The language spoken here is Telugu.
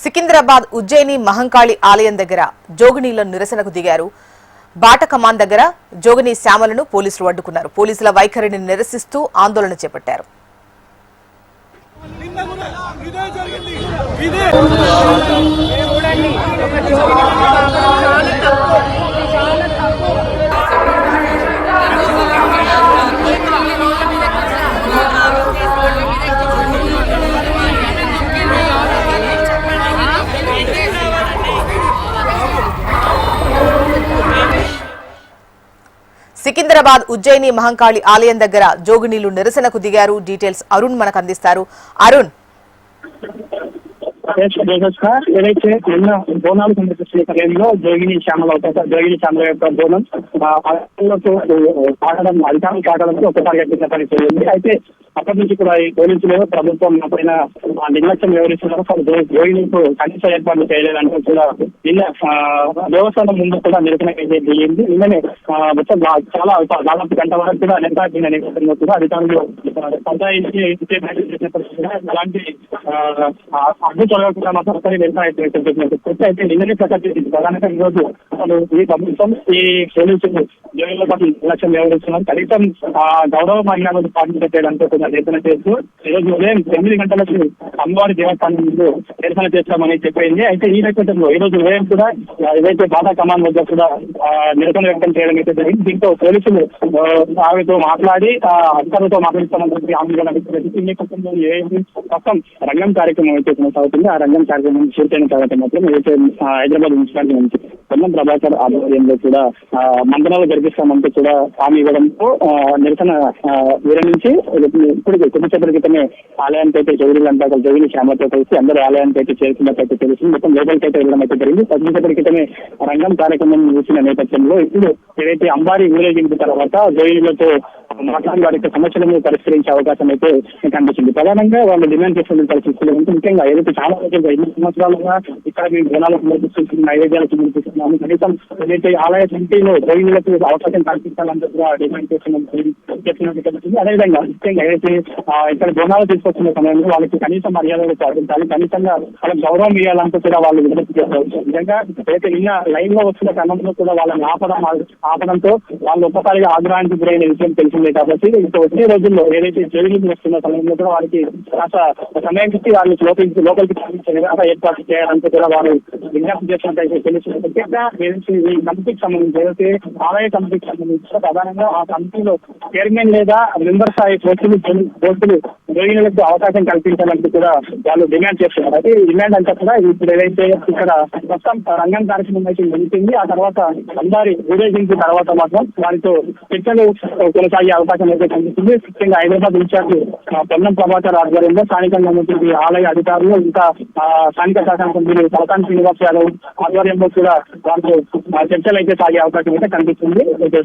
సికింద్రాబాద్ ఉజ్జయిని మహంకాళి ఆలయం దగ్గర జోగినీలో నిరసనకు దిగారు. బాట కమాన్ దగ్గర జోగిని శ్యామలను పోలీసులు అడ్డుకున్నారు. పోలీసుల వైఖరిని నిరసిస్తూ ఆందోళన చేపట్టారు. సికింద్రాబాద్ ఉజ్జయిని మహంకాళి ఆలయం దగ్గర జోగినీలు నిరసనకు దిగారు. డీటెయిల్స్ అరుణ్ మనకు అందిస్తారు. అరుణ్, ఏదైతే నిన్న బోనాలు సందర్శించిన సమయంలో జోగిని శ్యామల యొక్క బోనం కాకడం అధికారులు కాకడంతో ఒకసారి ఎత్తిన పని జరిగింది. అయితే అప్పటి నుంచి కూడా ఈ పోలీసులు ప్రభుత్వం పైన నిర్లక్ష్యం వ్యవహరిస్తున్నారు. జోగినీకు కనీస ఏర్పాట్లు చేయలేదంటూ కూడా నిన్న దేవస్థానం ముందు కూడా నిరసన జరిగింది. నిన్ననే మొత్తం చాలా దాదాపు గంట వరకు కూడా నిర్ధారణ నేపథ్యంలో కూడా అధికారులు పంచాయతీ అలాంటి అడ్డు తొలగకుండా మాత్రం ఒకరి నిర్ణయం అయితే నిన్ననే ప్రకటించింది. ప్రధానంగా ఈ రోజు అసలు ఈ ప్రభుత్వం ఈ పోలీసులు జోగిల పట్ల నిర్లక్ష్యం వ్యవహరిస్తున్నారు. కనీసం గౌరవ మహిళలను పాటించడంతో కూడా నిరసన చేస్తూ ఈరోజు ఉదయం 9 గంటలకు అమ్మవారి దేవస్థానం ముందు నిరసన చేస్తామని చెప్పింది. అయితే ఈ నేపథ్యంలో ఈ రోజు ఉదయం కూడా ఏదైతే బాధా కమాన్ వద్ద కూడా నిరసన వ్యక్తం చేయడం అయితే జరిగింది. దీంతో పోలీసులు ఆమెతో మాట్లాడి అధికారులతో మాట్లాడుతున్నటువంటి ఆందోళన ఈ నేపథ్యంలో మొత్తం రంగం కార్యక్రమం అయితే కొనసాగుతుంది. ఆ రంగం కార్యక్రమం పూర్తయిన తర్వాత మాత్రం ఏదైతే హైదరాబాద్ మున్సిపాలిటీ నుంచి పొన్నం ప్రభాకర్ ఆధ్వర్యంలో కూడా మండలాలు జరిపిస్తామంటూ కూడా హామీ ఇవ్వడంతో నిరసన విరమించి ఇప్పుడు కొద్దిసేపటి క్రితమే ఆలయానికి అయితే జోగిని శ్యామలతో కలిసి అందరూ ఆలయానికి అయితే చేరుకున్నట్లయితే తెలిసింది. మొత్తం లోపలికి అయితే వెళ్ళడం అయితే జరిగింది. కొద్దిసేపటి క్రితమే రంగం కార్యక్రమం ముగిసిన నేపథ్యంలో ఇప్పుడు ఏదైతే అంబారీ ఊరేగింపు తర్వాత జోగిలతో మాట్లాడి వారి సమస్యలను పరిష్కరించే అవకాశం అయితే కనిపిస్తుంది. ప్రధానంగా వాళ్ళు డిమాండ్ చేస్తున్న పరిస్థితులు ముఖ్యంగా ఏదైతే చాలా రోజులుగా 8 సంవత్సరాలుగా ఇక్కడ మేము బోనాలు సమర్పిస్తున్నాం, నైవేద్యాలు సమర్పిస్తున్నాము, కనీసం ఏదైతే ఆలయ కమిటీలో జోగిలకు అవకాశం కల్పించాలంటూ కూడా డిమాండ్ చేస్తున్నట్టు. అదేవిధంగా ముఖ్యంగా ఏదైతే ఇక్కడ బోనాలు తీసుకొస్తున్న సమయంలో వాళ్ళకి కనీస మర్యాదలు పాటించాలి, కనీసంగా వాళ్ళకి గౌరవం ఇవ్వాలంటూ కూడా వాళ్ళు విజ్ఞప్తి చేస్తారు. నిజంగా అయితే నిన్న లైన్ లో వస్తున్న క్రమంలో కూడా వాళ్ళని ఆపడంతో వాళ్ళు ఒక్కసారిగా ఆగ్రహానికి గురైన విషయం తెలిసింది. కాబట్టి ఇంకా వచ్చే రోజుల్లో ఏదైతే జోగిని వస్తున్న సమయంలో కూడా వారికి కాస్త సమయం ఇచ్చి వాళ్ళకి లోపలికి ఏర్పాటు చేయాలంటే కూడా వారు విజ్ఞప్తి చేసినట్టయితే తెలుస్తుంది. ముఖ్యంగా ఈ కమిటీకి సంబంధించి ఏదైతే ఆలయ కమిటీకి సంబంధించి ప్రధానంగా ఆ కమిటీలో చైర్మన్ లేదా మెంబర్ స్థాయి పోస్టులు జోగినులకు అవకాశం కల్పించాలంటూ కూడా వాళ్ళు డిమాండ్ చేస్తున్నారు. అయితే ఈ డిమాండ్ అంతా కూడా ఇప్పుడు ఏదైతే ఇక్కడ మొత్తం రంగం కార్యక్రమం అయితే నిలిచింది. ఆ తర్వాత అందరి ఊరేగింపు తర్వాత మాత్రం వారితో చర్చలు కొనసాగే అవకాశం అయితే కనిపిస్తుంది. ముఖ్యంగా హైదరాబాద్ ఇన్ఛార్జ్ పొన్నం ప్రభాకర్ ఆధ్వర్యంలో స్థానికంగా ఉన్నటువంటి ఆలయ అధికారులు ఇంకా స్థానిక శాసన సభ్యులు తలసాని శ్రీనివాస్ యాదవ్ ఆధ్వర్యంలో కూడా వారితో చర్చలు అయితే సాగే అవకాశం అయితే కనిపిస్తుంది. ఇదే